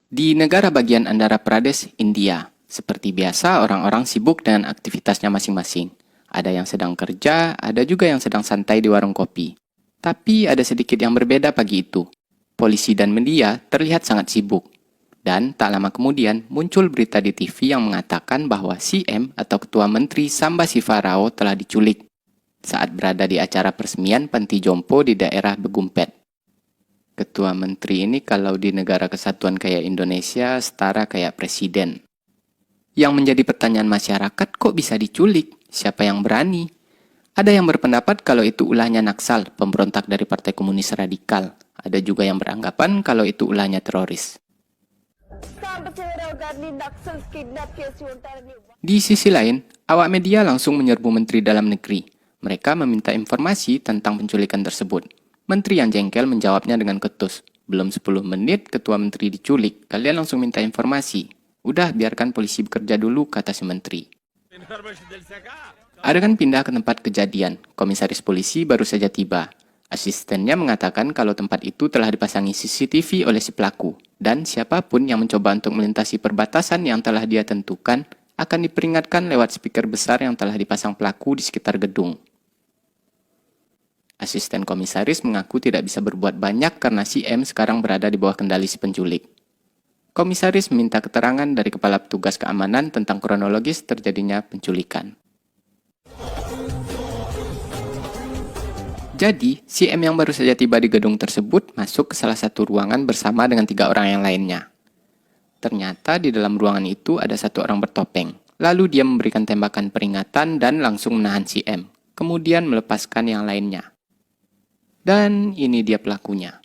Di negara bagian Andhra Pradesh, India, seperti biasa orang-orang sibuk dengan aktivitasnya masing-masing. Ada yang sedang kerja, ada juga yang sedang santai di warung kopi. Tapi ada sedikit yang berbeda pagi itu. Polisi dan media terlihat sangat sibuk. Dan tak lama kemudian muncul berita di TV yang mengatakan bahwa CM atau Ketua Menteri Samba Sivarao telah diculik saat berada di acara peresmian Panti Jompo di daerah Begumpet. Ketua Menteri ini kalau di negara kesatuan kayak Indonesia setara kayak presiden. Yang menjadi pertanyaan masyarakat, kok bisa diculik? Siapa yang berani? Ada yang berpendapat kalau itu ulahnya Naksal, pemberontak dari Partai Komunis Radikal. Ada juga yang beranggapan kalau itu ulahnya teroris. Di sisi lain, awak media langsung menyerbu Menteri Dalam Negeri. Mereka meminta informasi tentang penculikan tersebut. Menteri yang jengkel menjawabnya dengan ketus. Belum 10 menit Ketua Menteri diculik, kalian langsung minta informasi. Udah, biarkan polisi bekerja dulu, kata si Menteri. Adegan pindah ke tempat kejadian. Komisaris polisi baru saja tiba. Asistennya mengatakan kalau tempat itu telah dipasangi CCTV oleh si pelaku. Dan siapapun yang mencoba untuk melintasi perbatasan yang telah dia tentukan akan diperingatkan lewat speaker besar yang telah dipasang pelaku di sekitar gedung. Asisten komisaris mengaku tidak bisa berbuat banyak karena si M sekarang berada di bawah kendali si penculik. Komisaris meminta keterangan dari kepala petugas keamanan tentang kronologis terjadinya penculikan. Jadi, si M yang baru saja tiba di gedung tersebut masuk ke salah satu ruangan bersama dengan 3 orang yang lainnya. Ternyata di dalam ruangan itu ada 1 orang bertopeng. Lalu dia memberikan tembakan peringatan dan langsung menahan si M. Kemudian melepaskan yang lainnya. Dan ini dia pelakunya.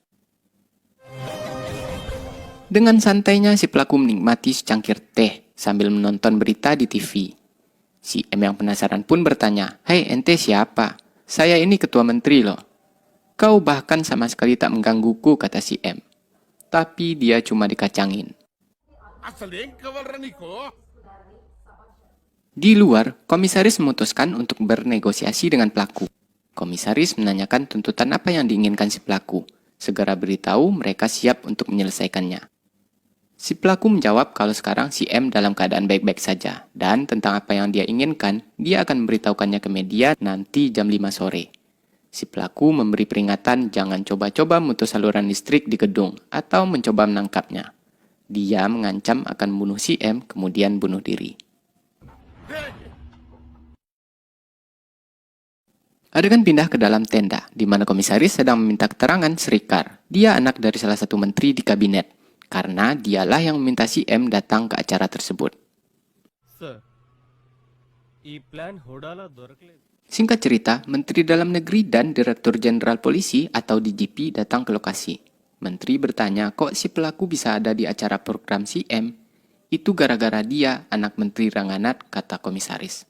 Dengan santainya si pelaku menikmati secangkir teh sambil menonton berita di TV. Si M yang penasaran pun bertanya, "Hei, ente siapa? Saya ini ketua menteri loh." "Kau bahkan sama sekali tak menggangguku," kata si M. Tapi dia cuma dikacangin. Di luar, komisaris memutuskan untuk bernegosiasi dengan pelaku. Komisaris menanyakan tuntutan apa yang diinginkan si pelaku. Segera beritahu mereka siap untuk menyelesaikannya. Si pelaku menjawab kalau sekarang si M dalam keadaan baik-baik saja. Dan tentang apa yang dia inginkan, dia akan memberitahukannya ke media nanti jam 5 sore. Si pelaku memberi peringatan jangan coba-coba memutus saluran listrik di gedung atau mencoba menangkapnya. Dia mengancam akan membunuh si M kemudian bunuh diri. Adegan pindah ke dalam tenda, di mana komisaris sedang meminta keterangan Srikar. Dia anak dari salah satu menteri di kabinet, karena dialah yang meminta si M datang ke acara tersebut. Singkat cerita, Menteri Dalam Negeri dan Direktur Jenderal Polisi atau DJP datang ke lokasi. Menteri bertanya, kok si pelaku bisa ada di acara program si M? Itu gara-gara dia, anak Menteri Ranganat, kata komisaris.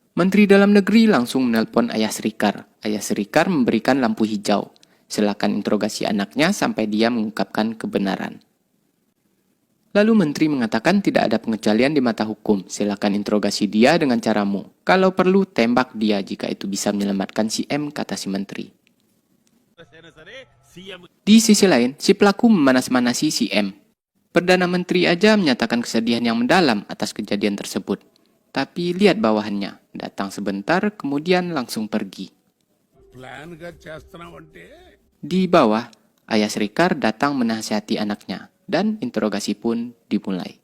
Menteri Dalam Negeri langsung menelpon Ayah Srikar. Ayah Srikar memberikan lampu hijau. Silakan interogasi anaknya sampai dia mengungkapkan kebenaran. Lalu Menteri mengatakan tidak ada pengecualian di mata hukum. Silakan interogasi dia dengan caramu. Kalau perlu, tembak dia jika itu bisa menyelamatkan si M, kata si Menteri. Di sisi lain, si pelaku memanas-manasi si M. Perdana Menteri aja menyatakan kesedihan yang mendalam atas kejadian tersebut. Tapi lihat bawahannya, datang sebentar kemudian langsung pergi. Di bawah, Ayah Srikar datang menasihati anaknya dan interogasi pun dimulai.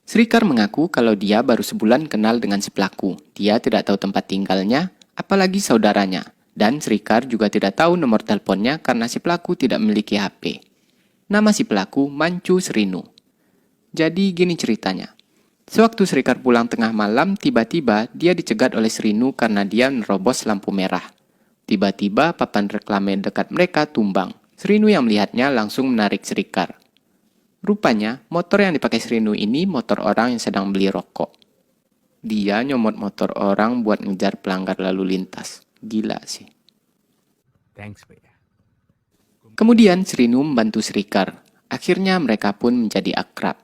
Srikar mengaku kalau dia baru sebulan kenal dengan si pelaku. Dia tidak tahu tempat tinggalnya, apalagi saudaranya. Dan Srikar juga tidak tahu nomor teleponnya karena si pelaku tidak memiliki HP. Nama si pelaku Mancu Srinu. Jadi gini ceritanya. Sewaktu Srikar pulang tengah malam, tiba-tiba dia dicegat oleh Srinu karena dia menerobos lampu merah. Tiba-tiba papan reklame dekat mereka tumbang. Srinu yang melihatnya langsung menarik Srikar. Rupanya, motor yang dipakai Srinu ini motor orang yang sedang beli rokok. Dia nyomot motor orang buat ngejar pelanggar lalu lintas. Gila sih. Kemudian Srinu membantu Srikar. Akhirnya mereka pun menjadi akrab.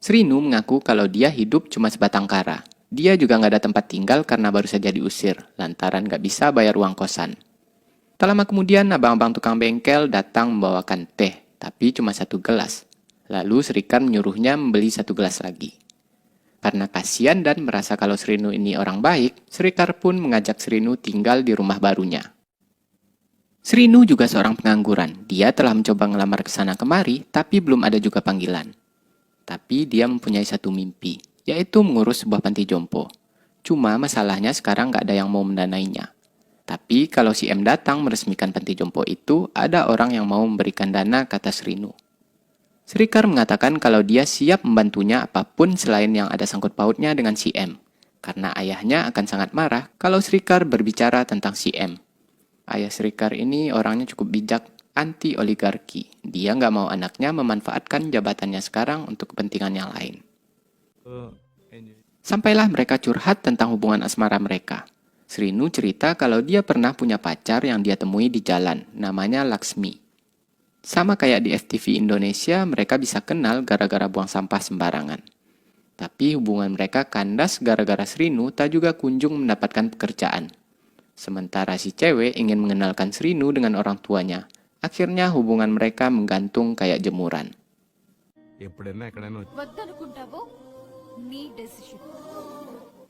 Srinu mengaku kalau dia hidup cuma sebatang kara. Dia juga nggak ada tempat tinggal karena baru saja diusir, lantaran nggak bisa bayar uang kosan. Tak lama kemudian, abang-abang tukang bengkel datang membawakan teh, tapi cuma 1 gelas. Lalu Srikar menyuruhnya membeli 1 gelas lagi. Karena kasihan dan merasa kalau Srinu ini orang baik, Srikar pun mengajak Srinu tinggal di rumah barunya. Srinu juga seorang pengangguran. Dia telah mencoba ngelamar ke sana kemari, tapi belum ada juga panggilan. Tapi dia mempunyai satu mimpi, yaitu mengurus sebuah panti jompo. Cuma masalahnya sekarang nggak ada yang mau mendanainya. Tapi kalau si M datang meresmikan panti jompo itu, ada orang yang mau memberikan dana, kata Srinu. Srikar mengatakan kalau dia siap membantunya apapun selain yang ada sangkut pautnya dengan si M. Karena ayahnya akan sangat marah kalau Srikar berbicara tentang si M. Ayah Srikar ini orangnya cukup bijak, anti-oligarki. Dia nggak mau anaknya memanfaatkan jabatannya sekarang untuk kepentingan yang lain. Sampailah mereka curhat tentang hubungan asmara mereka. Srinu cerita kalau dia pernah punya pacar yang dia temui di jalan, namanya Laksmi. Sama kayak di FTV Indonesia, mereka bisa kenal gara-gara buang sampah sembarangan. Tapi hubungan mereka kandas gara-gara Srinu tak juga kunjung mendapatkan pekerjaan. Sementara si cewek ingin mengenalkan Srinu dengan orang tuanya. Akhirnya hubungan mereka menggantung kayak jemuran.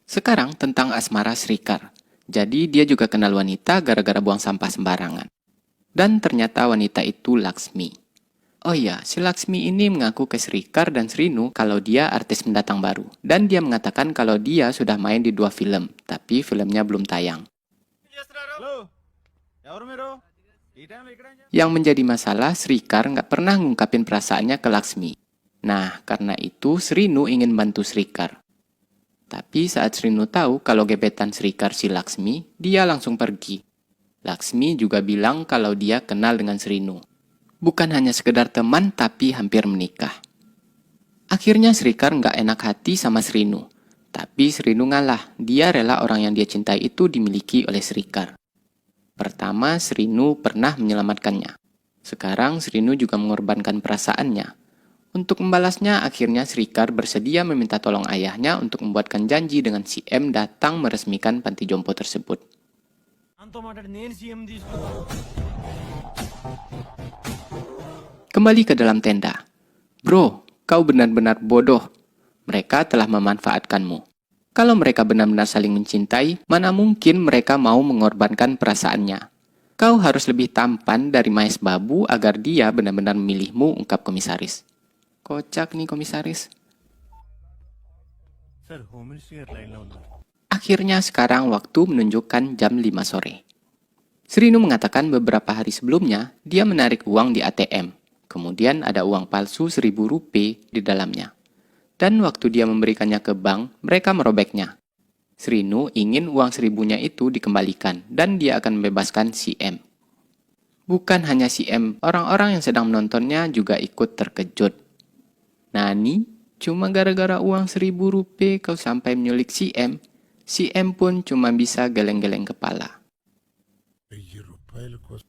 Sekarang tentang asmara Srikar. Jadi dia juga kenal wanita gara-gara buang sampah sembarangan. Dan ternyata wanita itu Laksmi. Oh iya, si Laksmi ini mengaku ke Srikar dan Srinu kalau dia artis pendatang baru. Dan dia mengatakan kalau dia sudah main di 2 film, tapi filmnya belum tayang. Yang menjadi masalah, Srikar nggak pernah ngungkapin perasaannya ke Laksmi. Nah, karena itu Srinu ingin bantu Srikar. Tapi saat Srinu tahu kalau gebetan Srikar si Laksmi, dia langsung pergi. Laksmi juga bilang kalau dia kenal dengan Srinu. Bukan hanya sekedar teman, tapi hampir menikah. Akhirnya Srikar nggak enak hati sama Srinu. Tapi Srinu ngalah, dia rela orang yang dia cintai itu dimiliki oleh Srikar. Pertama, Srinu pernah menyelamatkannya. Sekarang Srinu juga mengorbankan perasaannya. Untuk membalasnya, akhirnya Srikar bersedia meminta tolong ayahnya untuk membuatkan janji dengan si M datang meresmikan panti jompo tersebut. Kembali ke dalam tenda. Bro, kau benar-benar bodoh. Mereka telah memanfaatkanmu. Kalau mereka benar-benar saling mencintai, mana mungkin mereka mau mengorbankan perasaannya. Kau harus lebih tampan dari Mahes Babu agar dia benar-benar memilihmu, ungkap komisaris. Kocak nih komisaris. Akhirnya sekarang waktu menunjukkan jam 5 sore. Srinu mengatakan beberapa hari sebelumnya dia menarik uang di ATM. Kemudian ada uang palsu 1.000 rupiah di dalamnya. Dan waktu dia memberikannya ke bank, mereka merobeknya. Srinu ingin uang 1.000-nya itu dikembalikan dan dia akan membebaskan si M. Bukan hanya si M, orang-orang yang sedang menontonnya juga ikut terkejut. Nani, cuma gara-gara uang 1.000 rupiah kau sampai menyulik si M. Si M pun cuma bisa geleng-geleng kepala.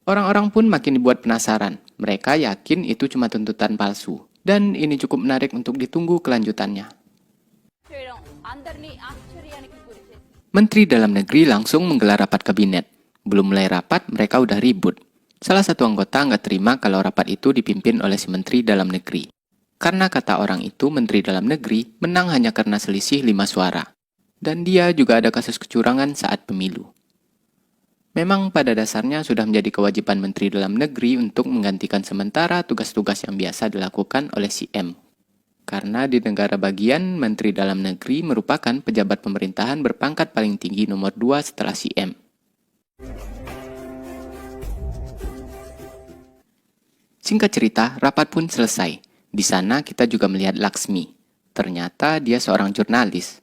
Orang-orang pun makin dibuat penasaran. Mereka yakin itu cuma tuntutan palsu. Dan ini cukup menarik untuk ditunggu kelanjutannya. Menteri Dalam Negeri langsung menggelar rapat kabinet. Belum mulai rapat, mereka udah ribut. Salah satu anggota nggak terima kalau rapat itu dipimpin oleh si Menteri Dalam Negeri. Karena kata orang itu, Menteri Dalam Negeri menang hanya karena selisih 5 suara. Dan dia juga ada kasus kecurangan saat pemilu. Memang pada dasarnya sudah menjadi kewajiban Menteri Dalam Negeri untuk menggantikan sementara tugas-tugas yang biasa dilakukan oleh si M. Karena di negara bagian, Menteri Dalam Negeri merupakan pejabat pemerintahan berpangkat paling tinggi nomor 2 setelah si M. Singkat cerita, rapat pun selesai. Di sana kita juga melihat Laksmi. Ternyata dia seorang jurnalis.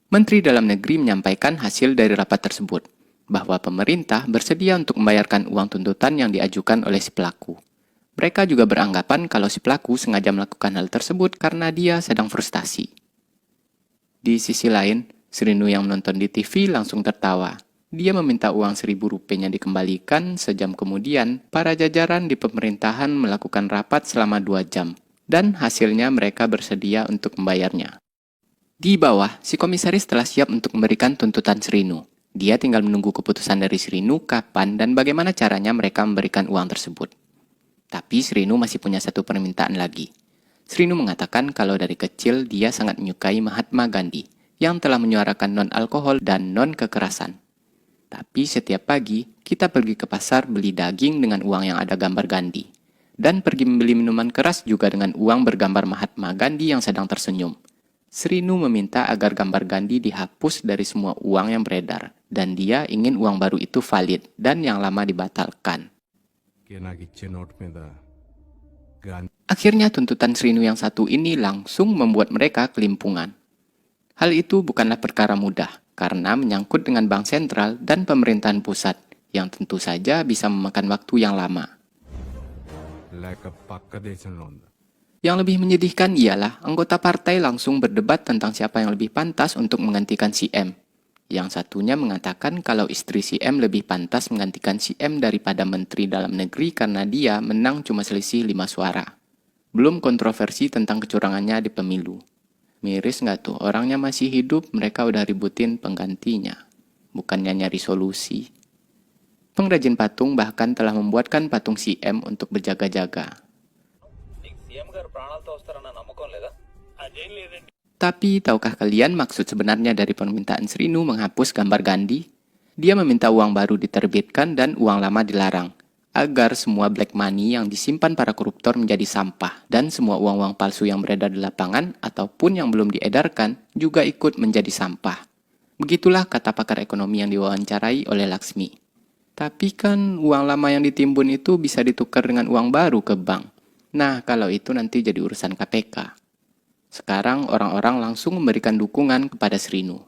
Menteri Dalam Negeri menyampaikan hasil dari rapat tersebut, bahwa pemerintah bersedia untuk membayarkan uang tuntutan yang diajukan oleh si pelaku. Mereka juga beranggapan kalau si pelaku sengaja melakukan hal tersebut karena dia sedang frustasi. Di sisi lain, Srinu yang menonton di TV langsung tertawa. Dia meminta uang 1.000 rupiahnya dikembalikan. Sejam kemudian, para jajaran di pemerintahan melakukan rapat selama 2 jam. Dan hasilnya mereka bersedia untuk membayarnya. Di bawah, si komisaris telah siap untuk memberikan tuntutan Srinu. Dia tinggal menunggu keputusan dari Srinu kapan dan bagaimana caranya mereka memberikan uang tersebut. Tapi Srinu masih punya satu permintaan lagi. Srinu mengatakan kalau dari kecil dia sangat menyukai Mahatma Gandhi yang telah menyuarakan non-alkohol dan non-kekerasan. Tapi setiap pagi, kita pergi ke pasar beli daging dengan uang yang ada gambar Gandhi. Dan pergi membeli minuman keras juga dengan uang bergambar Mahatma Gandhi yang sedang tersenyum. Srinu meminta agar gambar Gandhi dihapus dari semua uang yang beredar. Dan dia ingin uang baru itu valid dan yang lama dibatalkan. Akhirnya tuntutan Srinu yang satu ini langsung membuat mereka kelimpungan. Hal itu bukanlah perkara mudah, karena menyangkut dengan bank sentral dan pemerintahan pusat, yang tentu saja bisa memakan waktu yang lama. Yang lebih menyedihkan ialah anggota partai langsung berdebat tentang siapa yang lebih pantas untuk menggantikan si M. Yang satunya mengatakan kalau istri si M lebih pantas menggantikan si M daripada menteri dalam negeri karena dia menang cuma selisih 5 suara. Belum kontroversi tentang kecurangannya di pemilu. Miris nggak tuh, orangnya masih hidup, mereka udah ributin penggantinya. Bukannya nyari solusi. Pengrajin patung bahkan telah membuatkan patung si M untuk berjaga-jaga. Tapi tahukah kalian maksud sebenarnya dari permintaan Srinu menghapus gambar Gandhi? Dia meminta uang baru diterbitkan dan uang lama dilarang, agar semua black money yang disimpan para koruptor menjadi sampah, dan semua uang-uang palsu yang beredar di lapangan ataupun yang belum diedarkan juga ikut menjadi sampah. Begitulah kata pakar ekonomi yang diwawancarai oleh Laksmi. Tapi kan uang lama yang ditimbun itu bisa ditukar dengan uang baru ke bank. Nah, kalau itu nanti jadi urusan KPK. Sekarang orang-orang langsung memberikan dukungan kepada Srinu.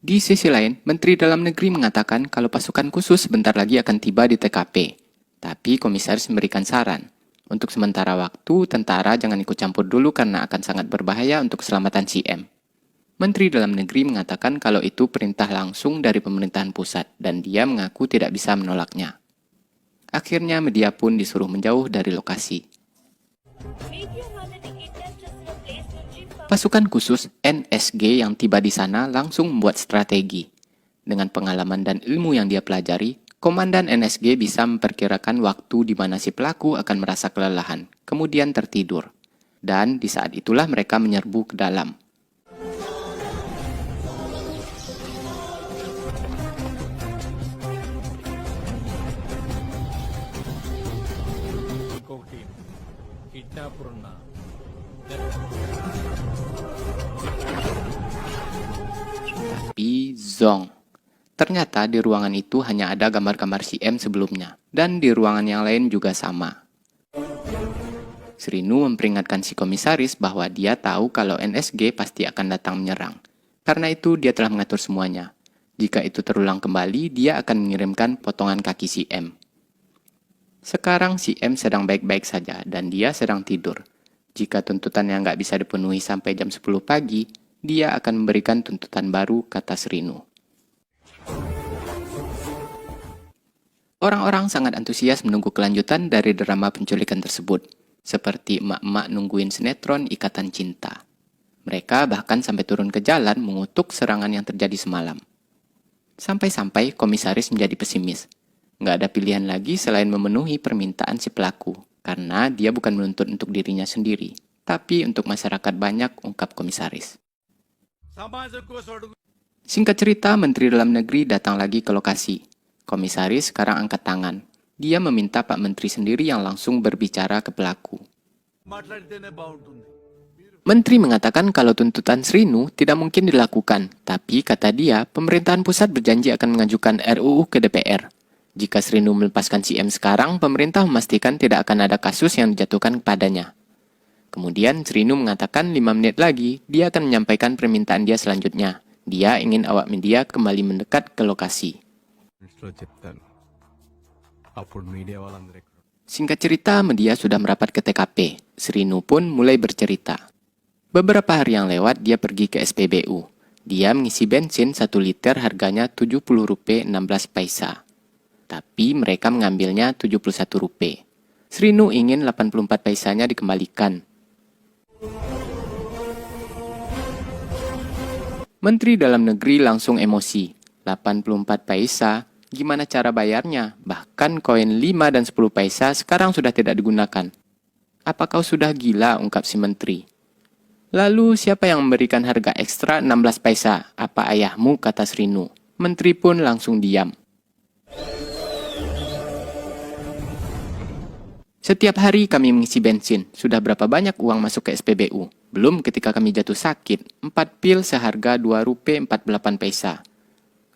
Di sisi lain, Menteri Dalam Negeri mengatakan kalau pasukan khusus sebentar lagi akan tiba di TKP. Tapi komisaris memberikan saran. Untuk sementara waktu, tentara jangan ikut campur dulu karena akan sangat berbahaya untuk keselamatan si M. Menteri Dalam Negeri mengatakan kalau itu perintah langsung dari pemerintahan pusat dan dia mengaku tidak bisa menolaknya. Akhirnya media pun disuruh menjauh dari lokasi. Pasukan khusus NSG yang tiba di sana langsung membuat strategi. Dengan pengalaman dan ilmu yang dia pelajari, Komandan NSG bisa memperkirakan waktu di mana si pelaku akan merasa kelelahan, kemudian tertidur. Dan di saat itulah mereka menyerbu ke dalam. Tapi zong. Ternyata di ruangan itu hanya ada gambar-gambar si M sebelumnya. Dan di ruangan yang lain juga sama. Srinu memperingatkan si komisaris bahwa dia tahu kalau NSG pasti akan datang menyerang. Karena itu dia telah mengatur semuanya. Jika itu terulang kembali, dia akan mengirimkan potongan kaki si M. Sekarang si M sedang baik-baik saja dan dia sedang tidur. Jika tuntutannya nggak bisa dipenuhi sampai jam 10 pagi, dia akan memberikan tuntutan baru, kata Srinu. Orang-orang sangat antusias menunggu kelanjutan dari drama penculikan tersebut, seperti emak-emak nungguin sinetron Ikatan Cinta. Mereka bahkan sampai turun ke jalan mengutuk serangan yang terjadi semalam. Sampai-sampai komisaris menjadi pesimis. Nggak ada pilihan lagi selain memenuhi permintaan si pelaku, karena dia bukan menuntut untuk dirinya sendiri, tapi untuk masyarakat banyak, ungkap komisaris. Singkat cerita, Menteri Dalam Negeri datang lagi ke lokasi. Komisaris sekarang angkat tangan. Dia meminta Pak Menteri sendiri yang langsung berbicara ke pelaku. Menteri mengatakan kalau tuntutan Srinu tidak mungkin dilakukan, tapi kata dia, pemerintahan pusat berjanji akan mengajukan RUU ke DPR. Jika Srinu melepaskan si M sekarang, pemerintah memastikan tidak akan ada kasus yang dijatuhkan kepadanya. Kemudian Srinu mengatakan 5 menit lagi, dia akan menyampaikan permintaan dia selanjutnya. Dia ingin awak media kembali mendekat ke lokasi. Singkat cerita, media sudah merapat ke TKP. Srinu pun mulai bercerita. Beberapa hari yang lewat, dia pergi ke SPBU. Dia mengisi bensin 1 liter harganya Rp70.16. Tapi mereka mengambilnya Rp71. Srinu ingin 84 paisanya dikembalikan. Menteri Dalam Negeri langsung emosi. 84 paisa, gimana cara bayarnya? Bahkan koin 5 dan 10 paisa sekarang sudah tidak digunakan. Apa kau sudah gila, ungkap si menteri. Lalu siapa yang memberikan harga ekstra 16 paisa? Apa ayahmu, kata Srinu. Menteri pun langsung diam. Setiap hari kami mengisi bensin. Sudah berapa banyak uang masuk ke SPBU? Belum ketika kami jatuh sakit. 4 pil seharga 2 rupiah 48 paisa.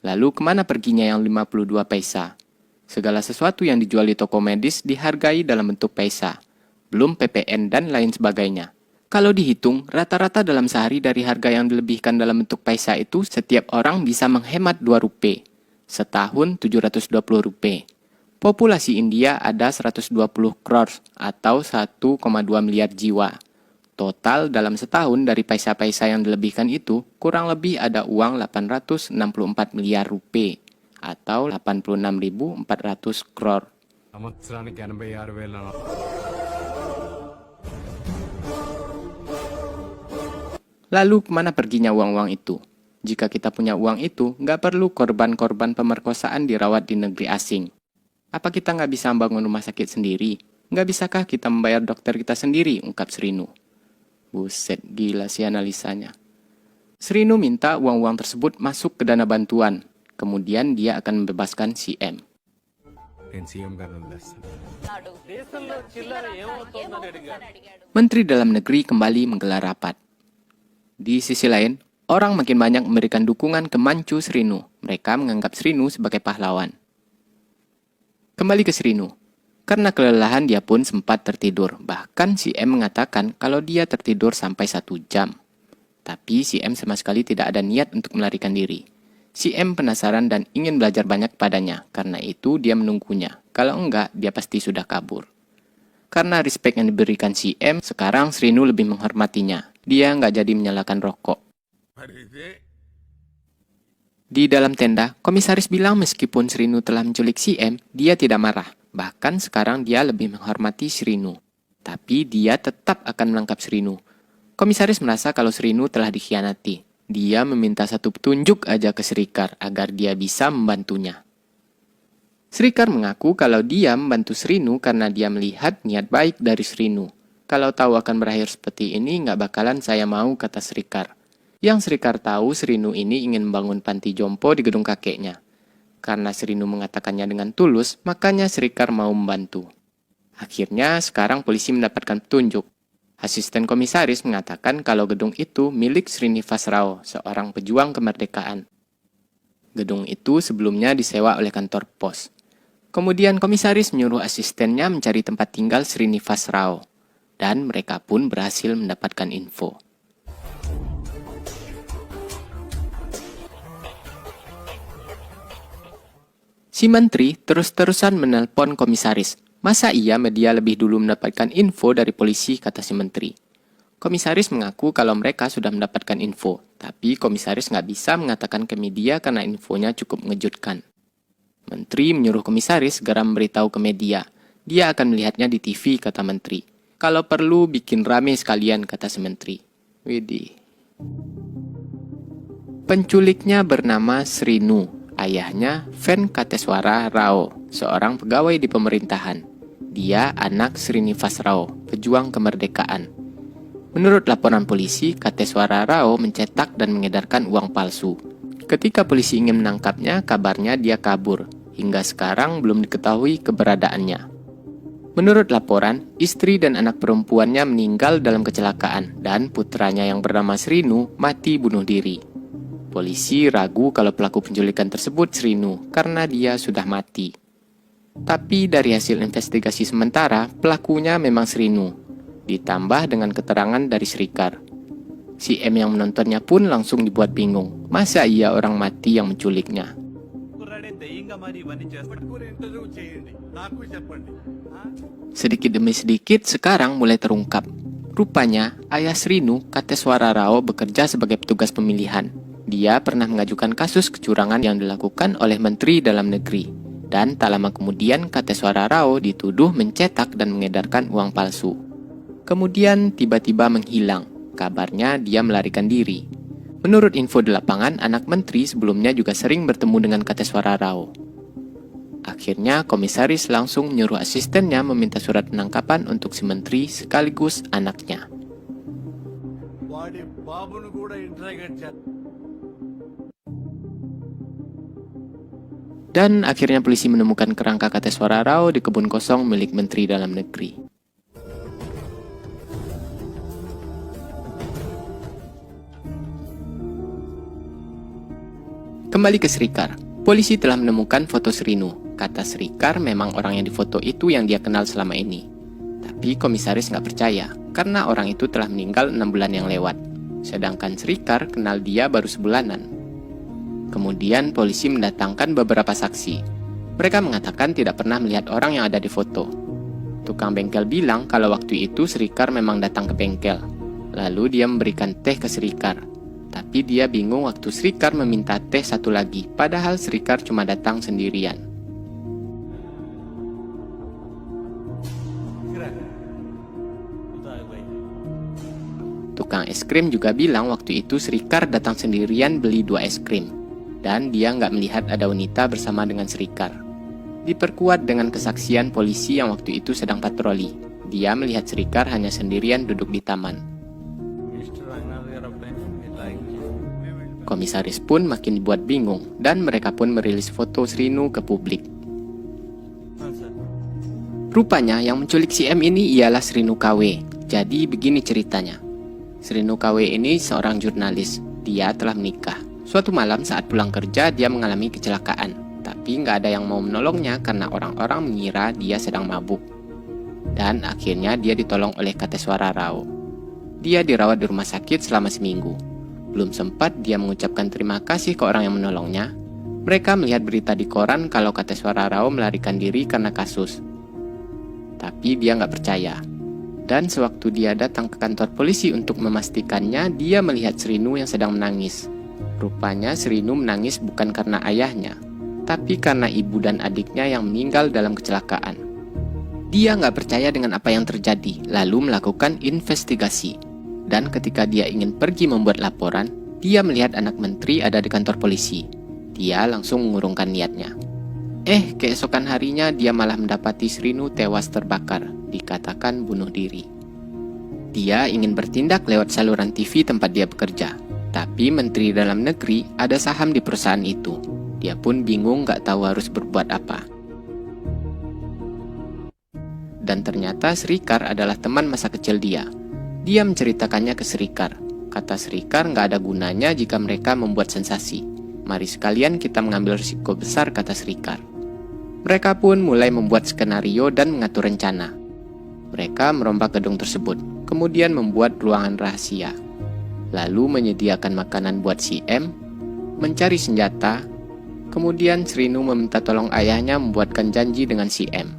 Lalu kemana perginya yang 52 paisa? Segala sesuatu yang dijual di toko medis dihargai dalam bentuk paisa. Belum PPN dan lain sebagainya. Kalau dihitung, rata-rata dalam sehari dari harga yang dilebihkan dalam bentuk paisa itu, setiap orang bisa menghemat 2 rupiah. Setahun 720 rupiah. Populasi India ada 120 crores atau 1,2 miliar jiwa. Total dalam setahun dari paisa-paisa yang dilebihkan itu, kurang lebih ada uang 864 miliar rupiah atau 86.400 crore. Lalu kemana perginya uang-uang itu? Jika kita punya uang itu, nggak perlu korban-korban pemerkosaan dirawat di negeri asing. Apa kita nggak bisa membangun rumah sakit sendiri? Nggak bisakah kita membayar dokter kita sendiri, ungkap Srinu. Buset, gila sih analisanya. Srinu minta uang-uang tersebut masuk ke dana bantuan. Kemudian dia akan membebaskan si M. Menteri Dalam Negeri kembali menggelar rapat. Di sisi lain, orang makin banyak memberikan dukungan ke Mancu Srinu. Mereka menganggap Srinu sebagai pahlawan. Kembali ke Srinu. Karena kelelahan dia pun sempat tertidur. Bahkan si M mengatakan kalau dia tertidur sampai 1 jam. Tapi si M sama sekali tidak ada niat untuk melarikan diri. Si M penasaran dan ingin belajar banyak padanya. Karena itu dia menunggunya. Kalau enggak, dia pasti sudah kabur. Karena respect yang diberikan si M, sekarang Srinu lebih menghormatinya. Dia nggak jadi menyalakan rokok. Di dalam tenda, komisaris bilang meskipun Srinu telah menculik si M, dia tidak marah. Bahkan sekarang dia lebih menghormati Srinu. Tapi dia tetap akan menangkap Srinu. Komisaris merasa kalau Srinu telah dikhianati. Dia meminta satu petunjuk aja ke Srikar agar dia bisa membantunya. Srikar mengaku kalau dia membantu Srinu karena dia melihat niat baik dari Srinu. Kalau tahu akan berakhir seperti ini, nggak bakalan saya mau, kata Srikar. Yang Srikar tahu Srinu ini ingin membangun panti jompo di gedung kakeknya. Karena Srinu mengatakannya dengan tulus, makanya Srikar mau membantu. Akhirnya sekarang polisi mendapatkan petunjuk. Asisten komisaris mengatakan kalau gedung itu milik Srinivas Rao, seorang pejuang kemerdekaan. Gedung itu sebelumnya disewa oleh kantor pos. Kemudian komisaris menyuruh asistennya mencari tempat tinggal Srinivas Rao. Dan mereka pun berhasil mendapatkan info. Si menteri terus-terusan menelpon komisaris. Masa iya media lebih dulu mendapatkan info dari polisi, kata si menteri. Komisaris mengaku kalau mereka sudah mendapatkan info. Tapi komisaris nggak bisa mengatakan ke media karena infonya cukup mengejutkan. Menteri menyuruh komisaris segera memberitahu ke media. Dia akan melihatnya di TV, kata menteri. Kalau perlu bikin rame sekalian, kata si menteri. Widih. Penculiknya bernama Srinu. Ayahnya Venkateswara Rao, seorang pegawai di pemerintahan. Dia anak Srinivas Rao, pejuang kemerdekaan. Menurut laporan polisi, Kateswara Rao mencetak dan mengedarkan uang palsu. Ketika polisi ingin menangkapnya, kabarnya dia kabur. Hingga sekarang belum diketahui keberadaannya. Menurut laporan, istri dan anak perempuannya meninggal dalam kecelakaan dan putranya yang bernama Srinu mati bunuh diri. Polisi ragu kalau pelaku penculikan tersebut Srinu karena dia sudah mati. Tapi dari hasil investigasi sementara, pelakunya memang Srinu. Ditambah dengan keterangan dari Srikar. Si M yang menontonnya pun langsung dibuat bingung. Masa iya orang mati yang menculiknya? Sedikit demi sedikit sekarang mulai terungkap. Rupanya, ayah Srinu, Kateswara Rao, bekerja sebagai petugas pemilihan. Dia pernah mengajukan kasus kecurangan yang dilakukan oleh Menteri Dalam Negeri. Dan tak lama kemudian Kateswara Rao dituduh mencetak dan mengedarkan uang palsu. Kemudian tiba-tiba menghilang. Kabarnya dia melarikan diri. Menurut info di lapangan, anak menteri sebelumnya juga sering bertemu dengan Kateswara Rao. Akhirnya, komisaris langsung menyuruh asistennya meminta surat penangkapan untuk si menteri sekaligus anaknya. Dan akhirnya polisi menemukan kerangka Kateswara Rao di kebun kosong milik Menteri Dalam Negeri. Kembali ke Srikar. Polisi telah menemukan foto Srinu. Kata Srikar memang orang yang difoto itu yang dia kenal selama ini. Tapi komisaris nggak percaya, karena orang itu telah meninggal 6 bulan yang lewat. Sedangkan Srikar kenal dia baru sebulanan. Kemudian polisi mendatangkan beberapa saksi. Mereka mengatakan tidak pernah melihat orang yang ada di foto. Tukang bengkel bilang kalau waktu itu Srikar memang datang ke bengkel. Lalu dia memberikan teh ke Srikar. Tapi dia bingung waktu Srikar meminta teh satu lagi, padahal Srikar cuma datang sendirian. Tukang es krim juga bilang waktu itu Srikar datang sendirian beli 2 es krim. Dan dia nggak melihat ada wanita bersama dengan Srikar. Diperkuat dengan kesaksian polisi yang waktu itu sedang patroli. Dia melihat Srikar hanya sendirian duduk di taman. Komisaris pun makin dibuat bingung, dan mereka pun merilis foto Srinu ke publik. Rupanya yang menculik si M ini ialah Srinu KW. Jadi begini ceritanya. Srinu KW ini seorang jurnalis. Dia telah menikah. Suatu malam saat pulang kerja dia mengalami kecelakaan. Tapi nggak ada yang mau menolongnya karena orang-orang mengira dia sedang mabuk. Dan akhirnya dia ditolong oleh Kateswara Rao. Dia dirawat di rumah sakit selama seminggu. Belum sempat dia mengucapkan terima kasih ke orang yang menolongnya. Mereka melihat berita di koran kalau Kateswara Rao melarikan diri karena kasus. Tapi dia nggak percaya. Dan sewaktu dia datang ke kantor polisi untuk memastikannya, dia melihat Srinu yang sedang menangis. Rupanya Srinu menangis bukan karena ayahnya, tapi karena ibu dan adiknya yang meninggal dalam kecelakaan. Dia nggak percaya dengan apa yang terjadi, lalu melakukan investigasi. Dan ketika dia ingin pergi membuat laporan, dia melihat anak menteri ada di kantor polisi. Dia langsung mengurungkan niatnya. Keesokan harinya dia malah mendapati Srinu tewas terbakar, dikatakan bunuh diri. Dia ingin bertindak lewat saluran TV tempat dia bekerja, tapi Menteri Dalam Negeri ada saham di perusahaan itu. Dia pun bingung gak tahu harus berbuat apa. Dan ternyata Srikar adalah teman masa kecil dia. Dia menceritakannya ke Srikar. Kata Srikar nggak ada gunanya jika mereka membuat sensasi. Mari sekalian kita mengambil risiko besar, kata Srikar. Mereka pun mulai membuat skenario dan mengatur rencana. Mereka merombak gedung tersebut, kemudian membuat ruangan rahasia. Lalu menyediakan makanan buat si M, mencari senjata, kemudian Srinu meminta tolong ayahnya membuatkan janji dengan si M.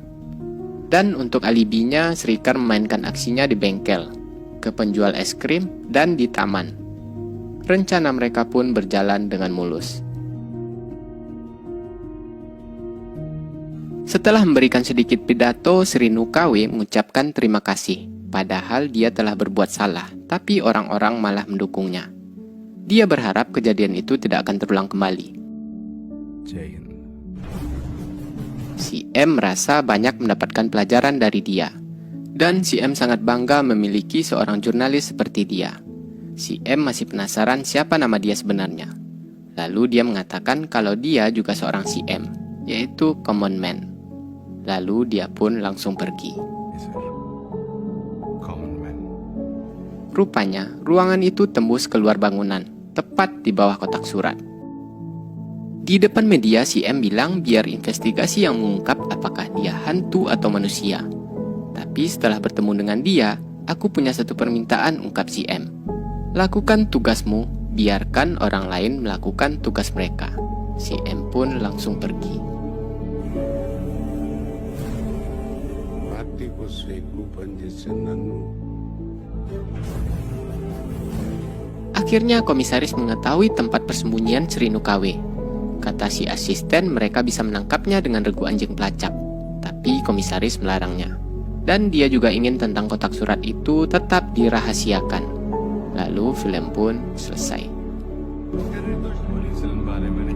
Dan untuk alibinya, Srikar memainkan aksinya di bengkel, ke penjual es krim, dan di taman. Rencana mereka pun berjalan dengan mulus. Setelah memberikan sedikit pidato, Srinu KW mengucapkan terima kasih. Padahal dia telah berbuat salah, tapi orang-orang malah mendukungnya. Dia berharap kejadian itu tidak akan terulang kembali. Si M merasa banyak mendapatkan pelajaran dari dia. Dan si M sangat bangga memiliki seorang jurnalis seperti dia. Si M masih penasaran siapa nama dia sebenarnya. Lalu dia mengatakan kalau dia juga seorang si M, yaitu Common Man. Lalu dia pun langsung pergi. Rupanya, ruangan itu tembus keluar bangunan, tepat di bawah kotak surat. Di depan media, si M bilang biar investigasi yang mengungkap apakah dia hantu atau manusia. Tapi setelah bertemu dengan dia, aku punya satu permintaan, ungkap si M. Lakukan tugasmu, biarkan orang lain melakukan tugas mereka. Si M pun langsung pergi. Akhirnya komisaris mengetahui tempat persembunyian Srinu KW. Kata si asisten mereka bisa menangkapnya dengan regu anjing pelacak. Tapi komisaris melarangnya. Dan dia juga ingin tentang kotak surat itu tetap dirahasiakan. Lalu film pun selesai. कर रहे तो पुलिस बारे में